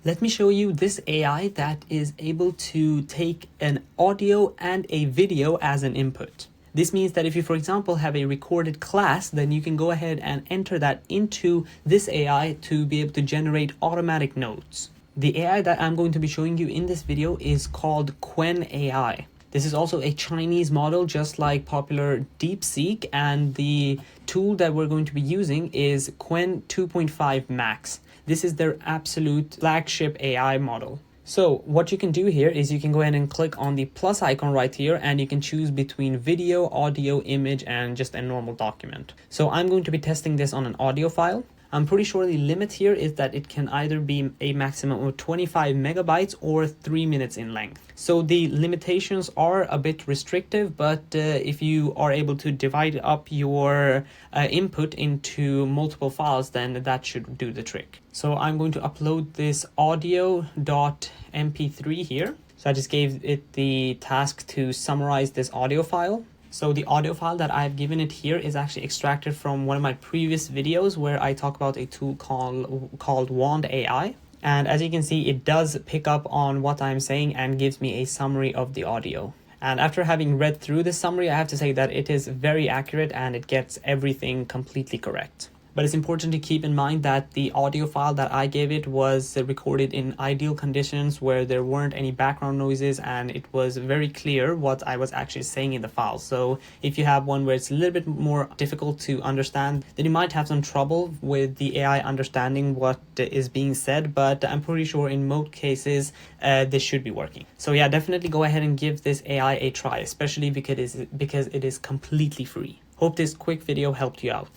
Let me show you this AI that is able to take an audio and a video as an input. This means that if you, for example, have a recorded class, then you can go ahead and enter that into this AI to be able to generate automatic notes. The AI that I'm going to be showing you in this video is called Qwen AI. This is also a Chinese model, just like popular DeepSeek, and the tool that we're going to be using is Qwen 2.5 Max. This is their absolute flagship AI model. So what you can do here is you can go ahead and click on the plus icon right here, and you can choose between video, audio, image, and just a normal document. So I'm going to be testing this on an audio file. I'm pretty sure the limit here is that it can either be a maximum of 25 megabytes or 3 minutes in length. So the limitations are a bit restrictive, but if you are able to divide up your input into multiple files, then that should do the trick. So I'm going to upload this audio.mp3 here. So I just gave it the task to summarize this audio file. So the audio file that I've given it here is actually extracted from one of my previous videos where I talk about a tool called Qwen AI. And as you can see, it does pick up on what I'm saying and gives me a summary of the audio. And after having read through this summary, I have to say that it is very accurate and it gets everything completely correct. But it's important to keep in mind that the audio file that I gave it was recorded in ideal conditions where there weren't any background noises, and it was very clear what I was actually saying in the file. So if you have one where it's a little bit more difficult to understand, then you might have some trouble with the AI understanding what is being said, but I'm pretty sure in most cases this should be working. So yeah, definitely go ahead and give this AI a try, especially because it is completely free. Hope this quick video helped you out.